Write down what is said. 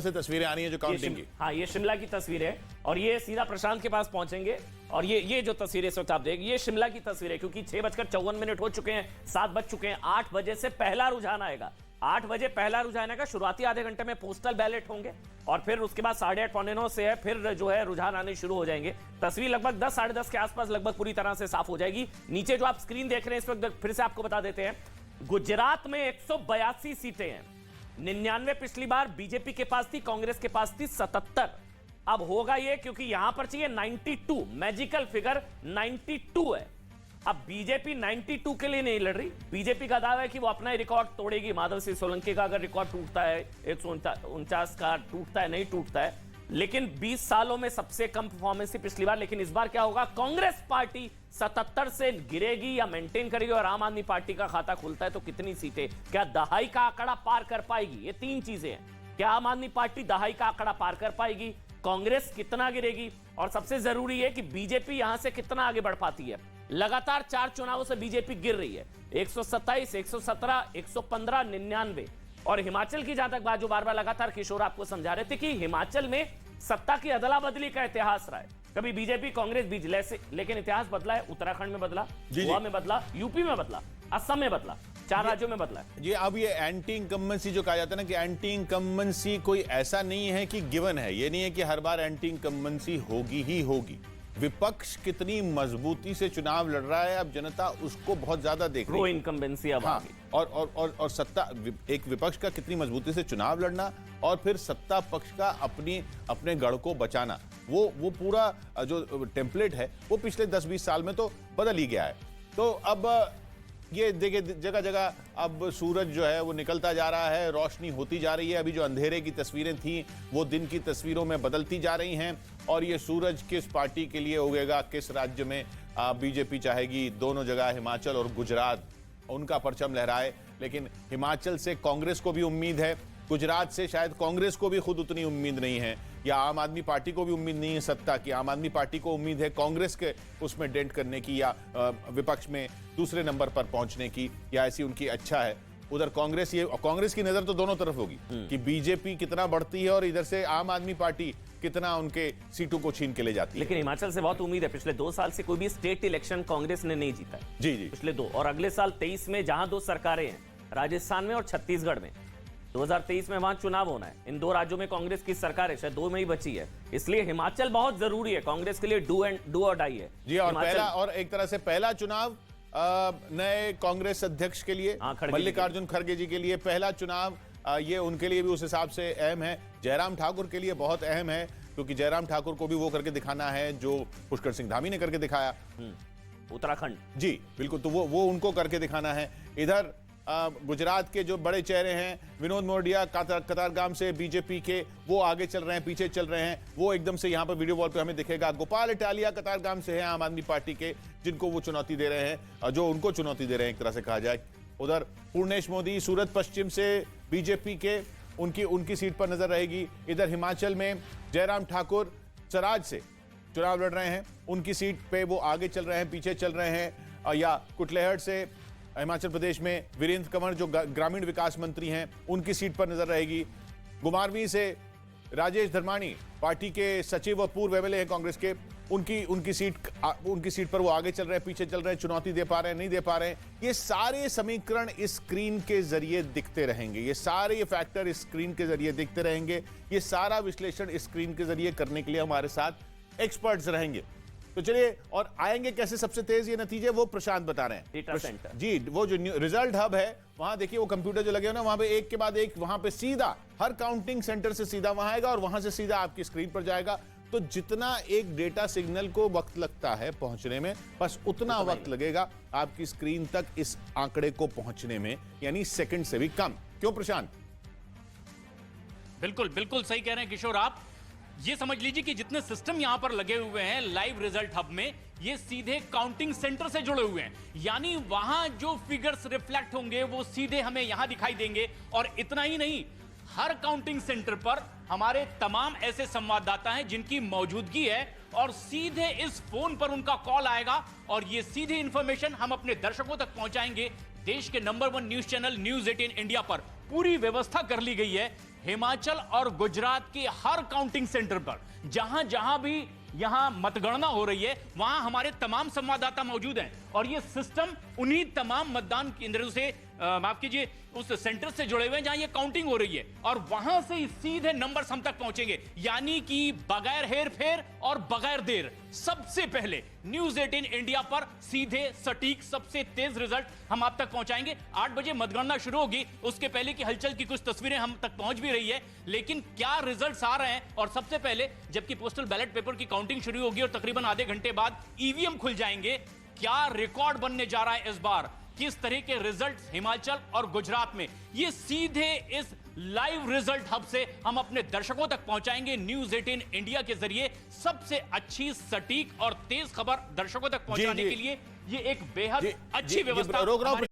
से तस्वीरें आ रही हैं जो काउंटिंग की। हाँ, ये शिमला की तस्वीर है और ये सीधा प्रशांत के पास पहुंचेंगे। और ये जो तस्वीरें इस वक्त आप देख, ये शिमला की तस्वीर है, क्योंकि 6:54 हो चुके हैं, 7 बज चुके हैं। 8 बजे से पहला रुझान आएगा। 8 बजे पहला रुझान आएगा। शुरुआती आधे घंटे में पोस्टल बैलेट होंगे और फिर उसके बाद 8:30 पौने 9 से है फिर जो है रुझान आने शुरू हो जाएंगे। तस्वीर लगभग 10 साढ़े 10 के आसपास लगभग पूरी तरह से साफ हो जाएगी। नीचे जो आप स्क्रीन देख रहे हैं इस वक्त फिर से आपको बता देते हैं, गुजरात में 182 सीटें हैं। 99 पिछली बार बीजेपी के पास थी, कांग्रेस के पास थी 77। अब होगा ये, क्योंकि यहां पर चाहिए 92, मैजिकल फिगर 92 है। अब बीजेपी 92 के लिए नहीं लड़ रही। बीजेपी का दावा है कि वो अपना ही रिकॉर्ड तोड़ेगी। माधव सिंह सोलंकी का अगर रिकॉर्ड टूटता है 149 का टूटता है, नहीं टूटता है, लेकिन 20 सालों में सबसे कम परफॉर्मेंस थी पिछली बार। लेकिन इस बार क्या होगा, कांग्रेस पार्टी 77 से गिरेगी या मेंटेन करेगी, और आम आदमी पार्टी का खाता खुलता है तो कितनी सीटें, क्या दहाई का आंकड़ा पार कर पाएगी? ये 3 चीजें हैं। क्या आम आदमी पार्टी दहाई का आंकड़ा पार कर पाएगी, कांग्रेस कितना गिरेगी, और सबसे जरूरी है कि बीजेपी यहां से कितना आगे बढ़ पाती है। लगातार 4 चुनावों से बीजेपी गिर रही है, 127, 117, 115, 99। और हिमाचल की जहां तक बात, जो बार बार लगातार किशोर आपको समझा रहे थे कि हिमाचल में सत्ता की अदला बदली का इतिहास रहा है। कभी बीजेपी कांग्रेस बीच जैसे, लेकिन इतिहास बदला है। उत्तराखंड में बदला, गोवा में बदला, यूपी में बदला, असम में बदला, 4 राज्यों में बदला है। ये अब ये एंटी इनकम्बेंसी जो कहा जाता है ना, कि एंटी इनकम्बेंसी कोई ऐसा नहीं है कि गिवन है। ये नहीं है कि हर बार एंटी इनकम्बेंसी होगी ही होगी। विपक्ष कितनी मजबूती से चुनाव लड़ रहा है, अब जनता उसको बहुत ज्यादा देख रही है। इनकम्बेंसी अब हाँ, और सत्ता, एक विपक्ष का कितनी मजबूती से चुनाव लड़ना और फिर सत्ता पक्ष का अपने गढ़ को बचाना, वो पूरा जो टेम्पलेट है वो पिछले 10-20 साल में तो बदल ही गया है। तो अब ये देखिए, जगह जगह अब सूरज जो है वो निकलता जा रहा है, रोशनी होती जा रही है। अभी जो अंधेरे की तस्वीरें थी वो दिन की तस्वीरों में बदलती जा रही हैं। और ये सूरज किस पार्टी के लिए उगेगा, किस राज्य में बीजेपी चाहेगी, दोनों जगह हिमाचल और गुजरात उनका परचम लहराए। लेकिन हिमाचल से कांग्रेस को भी उम्मीद है, गुजरात से शायद कांग्रेस को भी खुद उतनी उम्मीद नहीं है, या आम आदमी पार्टी को भी उम्मीद नहीं है सत्ता की। आम आदमी पार्टी को उम्मीद है कांग्रेस के उसमें डेंट करने की, या विपक्ष में दूसरे नंबर पर पहुंचने की, या ऐसी उनकी अच्छा है। उधर कांग्रेस की नजर तो दोनों तरफ होगी कि बीजेपी कितना बढ़ती है और इधर से आम आदमी पार्टी कितना उनके सीटों को छीन के ले जाती है। लेकिन हिमाचल से बहुत उम्मीद है। पिछले 2 साल से कोई भी स्टेट इलेक्शन कांग्रेस ने नहीं जीता है। जी जी, पिछले 2, और अगले साल 23 में जहां 2 सरकारें हैं, राजस्थान में और छत्तीसगढ़ में, 2023 में वहां चुनाव होना है। इन 2 राज्यों में कांग्रेस की सरकार है, शायद 2 में ही बची है। इसलिए हिमाचल बहुत जरूरी है कांग्रेस के लिए, डू और डाई है जी। और एक तरह से पहला चुनाव नए कांग्रेस अध्यक्ष के लिए, मल्लिकार्जुन खड़गे जी के लिए पहला चुनाव, ये उनके लिए भी उस हिसाब से अहम है। जयराम ठाकुर के लिए बहुत अहम है, क्योंकि जयराम ठाकुर को भी वो करके दिखाना है जो पुष्कर सिंह धामी ने करके दिखाया उत्तराखंड। जी बिल्कुल, तो वो उनको करके दिखाना है। इधर गुजरात के जो बड़े चेहरे हैं, विनोद मोडिया कतारगाम से बीजेपी के, वो आगे चल रहे हैं, पीछे चल रहे हैं। वो एकदम से यहाँ पर वीडियो वॉल पे हमें दिखेगा। गोपाल इटालिया कतारगाम से है आम आदमी पार्टी के, जिनको वो चुनौती दे रहे हैं, जो उनको चुनौती दे रहे हैं एक तरह से कहा जाए। उधर पूर्णेश मोदी सूरत पश्चिम से बीजेपी के, उनकी सीट पर नजर रहेगी। इधर हिमाचल में जयराम ठाकुर सराज से चुनाव लड़ रहे हैं, उनकी सीट पे वो आगे चल रहे हैं, पीछे चल रहे हैं। या कुटलेहड़ से हिमाचल प्रदेश में वीरेंद्र कंवर जो ग्रामीण विकास मंत्री हैं, उनकी सीट पर नजर रहेगी। गुमारवी से राजेश धर्माणी पार्टी के सचिव और पूर्व एमएलए हैं कांग्रेस के, उनकी सीट पर वो आगे चल रहे हैं, पीछे चल रहे हैं, चुनौती दे पा रहे हैं, नहीं दे पा रहे हैं। ये सारे समीकरण इस स्क्रीन के जरिए दिखते रहेंगे, ये सारे फैक्टर इस स्क्रीन के जरिए दिखते रहेंगे। ये सारा विश्लेषण इस स्क्रीन के जरिए करने के लिए हमारे साथ एक्सपर्ट्स रहेंगे। तो चलिए, और आएंगे कैसे सबसे तेज ये नतीजे, वो प्रशांत बता रहे हैं। जी, वो जो रिजल्ट हब है वहां देखिए, वो कंप्यूटर जो लगे हो ना, वहां पे एक के बाद एक, वहां पे सीधा हर काउंटिंग सेंटर से सीधा वहां आएगा और वहां से सीधा आपकी स्क्रीन पर जाएगा। तो जितना एक डेटा सिग्नल को वक्त लगता है पहुंचने में, बस उतना वक्त लगेगा आपकी स्क्रीन तक इस आंकड़े को पहुंचने में, यानी सेकंड से भी कम। क्यों प्रशांत? बिल्कुल बिल्कुल सही कह रहे हैं किशोर आप। ये समझ लीजिए कि जितने सिस्टम यहां पर लगे हुए हैं लाइव रिजल्ट हब में, ये सीधे काउंटिंग सेंटर से जुड़े हुए हैं। यानी वहां जो फिगर्स रिफ्लेक्ट होंगे वो सीधे हमें यहां दिखाई देंगे। और इतना ही नहीं, हर काउंटिंग सेंटर पर हमारे तमाम ऐसे संवाददाता हैं जिनकी मौजूदगी है, और सीधे इस फोन पर उनका कॉल आएगा और ये सीधी इंफॉर्मेशन हम अपने दर्शकों तक पहुंचाएंगे। देश के number 1 news channel news 18 India पर पूरी व्यवस्था कर ली गई है। हिमाचल और गुजरात के हर काउंटिंग सेंटर पर जहां जहां भी यहां मतगणना हो रही है वहां हमारे तमाम संवाददाता मौजूद हैं और ये सिस्टम उन्हीं तमाम मतदान केंद्रों से माफ कीजिए उस सेंटर से जुड़े हुए हैं जहां ये काउंटिंग हो रही है और वहां से सीधे नंबर्स हम तक पहुंचेंगे, यानी कि बगैर हेरफेर और बगैर देर सबसे पहले न्यूज 18 इंडिया पर सीधे सटीक सबसे तेज रिजल्ट हम आप तक पहुंचाएंगे। 8 बजे मतगणना शुरू होगी, उसके पहले की हलचल की कुछ तस्वीरें हम तक पहुंच भी रही है, लेकिन क्या रिजल्ट्स आ रहे हैं और सबसे पहले जबकि पोस्टल बैलेट पेपर की काउंटिंग शुरू होगी और तकरीबन आधे घंटे बाद ईवीएम खुल जाएंगे, क्या रिकॉर्ड बनने जा रहा है इस बार, किस तरह के रिजल्ट्स हिमाचल और गुजरात में, ये सीधे इस लाइव रिजल्ट हब से हम अपने दर्शकों तक पहुंचाएंगे। न्यूज 18 इंडिया के जरिए सबसे अच्छी, सटीक और तेज खबर दर्शकों तक पहुंचाने के लिए ये एक बेहद अच्छी व्यवस्था रोक रहा हूं